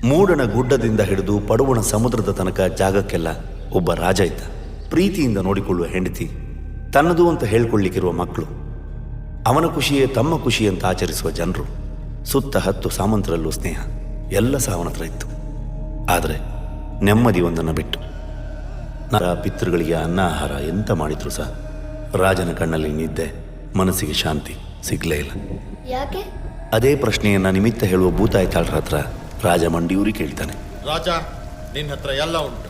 ಮೂಡಣ ಗುಡ್ಡದಿಂದ ಹಿಡಿದು ಪಡುವಣ ಸಮುದ್ರದ ತನಕ ಜಾಗಕ್ಕೆಲ್ಲ ಒಬ್ಬ ರಾಜ ಇದ್ದ. ಪ್ರೀತಿಯಿಂದ ನೋಡಿಕೊಳ್ಳುವ ಹೆಂಡತಿ, ತನ್ನದು ಅಂತ ಹೇಳ್ಕೊಳ್ಳಿಕ್ಕಿರುವ ಮಕ್ಕಳು, ಅವನ ಖುಷಿಯೇ ತಮ್ಮ ಖುಷಿ ಅಂತ ಆಚರಿಸುವ ಜನರು, ಸುತ್ತ 10 ಸಾಮಂತರಲ್ಲೂ ಸ್ನೇಹ, ಎಲ್ಲ ಸಹ ಅವನ ಹತ್ರ ಇತ್ತು. ಆದರೆ ನೆಮ್ಮದಿ ಒಂದನ್ನು ಬಿಟ್ಟು ಪಿತೃಗಳಿಗೆ ಅನ್ನ ಆಹಾರ ಎಂತ ಮಾಡಿದ್ರು ಸಹ ರಾಜನ ಕಣ್ಣಲ್ಲಿ ನಿದ್ದೆ, ಮನಸ್ಸಿಗೆ ಶಾಂತಿ ಸಿಗ್ಲೇ ಇಲ್ಲ. ಯಾಕೆ? ಅದೇ ಪ್ರಶ್ನೆಯನ್ನ ನಿಮಿತ್ತ ಹೇಳುವ ಭೂತಾಯ್ತಾಳ್ರ ಹತ್ರ ರಾಜ ಮಂಡಿಯೂರಿ ಕೇಳ್ತಾನೆ. ರಾಜ, ನಿನ್ನ ಹತ್ರ ಎಲ್ಲ ಉಂಟು,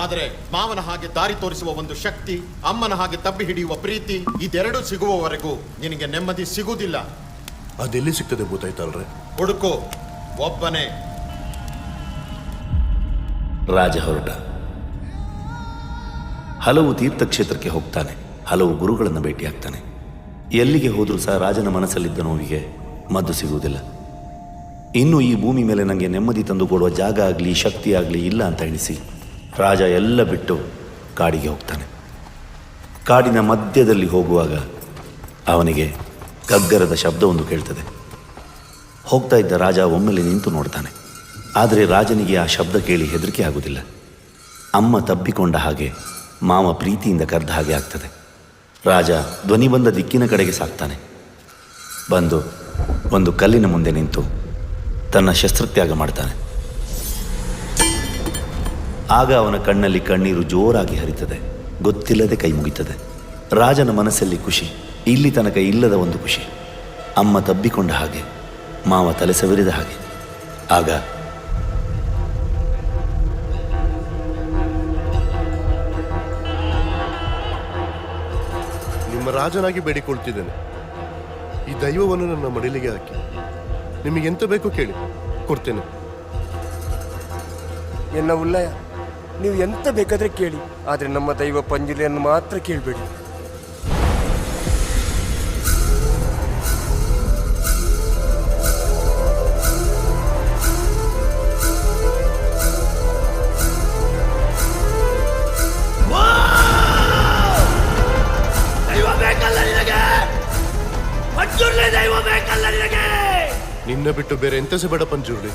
ಆದರೆ ಮಾವನ ಹಾಗೆ ದಾರಿ ತೋರಿಸುವ ಒಂದು ಶಕ್ತಿ, ಅಮ್ಮನ ಹಾಗೆ ತಬ್ಬಿ ಹಿಡಿಯುವ ಪ್ರೀತಿ, ಇದೆರಡು ಸಿಗುವವರೆಗೂ ನಿನಗೆ ನೆಮ್ಮದಿ ಸಿಗುವುದಿಲ್ಲ. ಅದೆಲ್ಲಿ ಸಿಗ್ತದೆ ಭೂತಾಯ್ತಾಳ್ರೆ? ಹುಡುಕು, ಒಬ್ಬನೇ. ರಾಜ ಹೊರಟ. ಹಲವು ತೀರ್ಥಕ್ಷೇತ್ರಕ್ಕೆ ಹೋಗ್ತಾನೆ, ಹಲವು ಗುರುಗಳನ್ನು ಭೇಟಿಯಾಗ್ತಾನೆ. ಎಲ್ಲಿಗೆ ಹೋದರೂ ಸಹ ರಾಜನ ಮನಸ್ಸಲ್ಲಿದ್ದ ನೋವಿಗೆ ಮದ್ದು ಸಿಗುವುದಿಲ್ಲ. ಇನ್ನು ಈ ಭೂಮಿ ಮೇಲೆ ನನಗೆ ನೆಮ್ಮದಿ ತಂದುಕೊಡುವ ಜಾಗ ಆಗಲಿ ಶಕ್ತಿ ಆಗಲಿ ಇಲ್ಲ ಅಂತ ಎಣಿಸಿ ರಾಜ ಎಲ್ಲ ಬಿಟ್ಟು ಕಾಡಿಗೆ ಹೋಗ್ತಾನೆ. ಕಾಡಿನ ಮಧ್ಯದಲ್ಲಿ ಹೋಗುವಾಗ ಅವನಿಗೆ ಗಗ್ಗರದ ಶಬ್ದವೊಂದು ಕೇಳ್ತದೆ. ಹೋಗ್ತಾ ಇದ್ದ ರಾಜ ಒಮ್ಮೆಲೆ ನಿಂತು ನೋಡ್ತಾನೆ. ಆದರೆ ರಾಜನಿಗೆ ಆ ಶಬ್ದ ಕೇಳಿ ಹೆದರಿಕೆ ಆಗುವುದಿಲ್ಲ. ಅಮ್ಮ ತಬ್ಬಿಕೊಂಡ ಹಾಗೆ, ಮಾವ ಪ್ರೀತಿಯಿಂದ ಕರೆದ ಹಾಗೆ ಆಗ್ತದೆ. ರಾಜ ಧ್ವನಿ ಬಂದ ದಿಕ್ಕಿನ ಕಡೆಗೆ ಸಾಕ್ತಾನೆ. ಬಂದು ಒಂದು ಕಲ್ಲಿನ ಮುಂದೆ ನಿಂತು ತನ್ನ ಶಸ್ತ್ರತ್ಯಾಗ ಮಾಡ್ತಾನೆ. ಆಗ ಅವನ ಕಣ್ಣಲ್ಲಿ ಕಣ್ಣೀರು ಜೋರಾಗಿ ಹರಿತದೆ. ಗೊತ್ತಿಲ್ಲದೆ ಕೈ ಮುಗಿತದೆ. ರಾಜನ ಮನಸ್ಸಲ್ಲಿ ಖುಷಿ, ಇಲ್ಲಿ ತನಕ ಇಲ್ಲದ ಒಂದು ಖುಷಿ. ಅಮ್ಮ ತಬ್ಬಿಕೊಂಡ ಹಾಗೆ, ಮಾವ ತಲೆ ಸವರಿದ ಹಾಗೆ. ಆಗ ನಿಮ್ಮ ರಾಜನಾಗಿ ಬೇಡಿಕೊಳ್ತಿದ್ದೇನೆ, ಈ ದೈವವನ್ನು ನನ್ನ ಮಡಿಲಿಗೆ ಹಾಕಿ. ನಿಮಗೆಂತ ಬೇಕು ಕೇಳಿ, ಕೊಡ್ತೇನೆ. ಎನ್ನ ಉಲ್ಲಯ, ನೀವು ಎಂತ ಬೇಕಾದ್ರೆ ಕೇಳಿ, ಆದರೆ ನಮ್ಮ ದೈವ ಪಂಜುಲಿಯನ್ನು ಮಾತ್ರ ಕೇಳಬೇಡಿ. ನಿನ್ನ ಬಿಟ್ಟು ಬೇರೆ ಎಂತ ಸಹ ಬೇಡ ಪಂಜುರ್ಲಿ.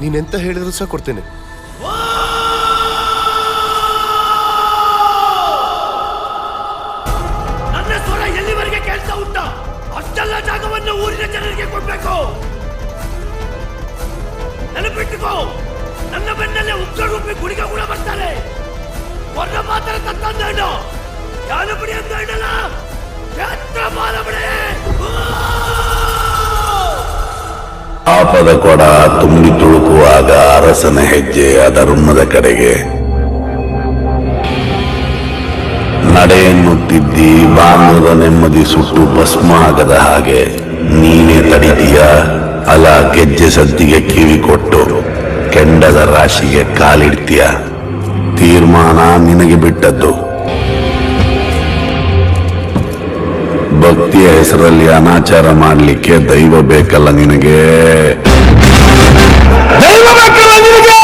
ನೀನೆಂತ ಹೇಳಿದ್ರು ಸಹ ಕೊಡ್ತೇನೆ. ನನ್ನ ಸ್ವರ ಎಲ್ಲಿವರೆಗೆ ಕೇಳ್ತಾ ಉಂಟಾ ಅಷ್ಟೆಲ್ಲ ಜಾಗವನ್ನು ಊರಿನ ಜನರಿಗೆ ಕೊಡ್ಬೇಕು. ನೆನಪಿಟ್ಟುಕೋ, ನನ್ನ ಬೆನ್ನಲ್ಲೇ ಉಗ್ರರೂಪಿ ಗುಳಿಗ ಕೂಡ ಬರ್ತಾರೆ. ವರ್ಣ ಮಾತ್ರ ತತ್ತಂದೇನು ಯಾನ ಬಿಡಿ ಅಂತ ಹೇಳಲ್ಲ, ಕ್ಷೇತ್ರ ಮಾಲ ಬಿಡಿ. ಆಪದ ಕೊಡ ತುಂಬಿ ತುಳುಕುವಾಗ ಅರಸನ ಹೆಜ್ಜೆ ಅದರುಣ್ಣದ ಕಡೆಗೆ. ನಡೆಯನ್ನು ತಿದ್ದಿ ಬಾನುದ ನೆಮ್ಮದಿ ಸುಟ್ಟು ಭಸ್ಮ ಆಗದ ಹಾಗೆ ನೀನೇ ತಡಿತೀಯ. ಅಲ ಗೆಜ್ಜೆ ಸದ್ದಿಗೆ ಕಿವಿ ಕೊಟ್ಟು ಕೆಂಡದ ರಾಶಿಗೆ ಕಾಲಿಡ್ತೀಯ. ತೀರ್ಮಾನ ನಿನಗೆ ಬಿಟ್ಟದ್ದು. ಭಕ್ತಿಯ ಹೆಸರಲ್ಲಿ ಅನಾಚಾರ ಮಾಡಲಿಕ್ಕೆ ದೈವ ಬೇಕಲ್ಲ ನಿನಗೆ, ದೈವ ಬೇಕಲ್ಲ ನಿನಗೆ.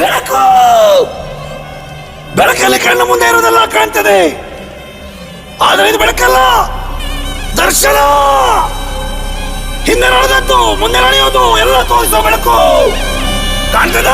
ಬೆಳಕು, ಬೆಳಕಲ್ಲಿ ಕಣ್ಣು ಮುಂದೆ ಇರೋದೆಲ್ಲ ಕಾಣ್ತದೆ, ಆದರೆ ಇದು ಬೆಳಕಲ್ಲ, ದರ್ಶನ. ಹಿಂದೆ ನಡೆದದ್ದು ಮುಂದೆ ನಡೆಯೋದು ಎಲ್ಲ ತೋರಿಸೋ ಬೆಳಕು ಕಾಣ್ತದ.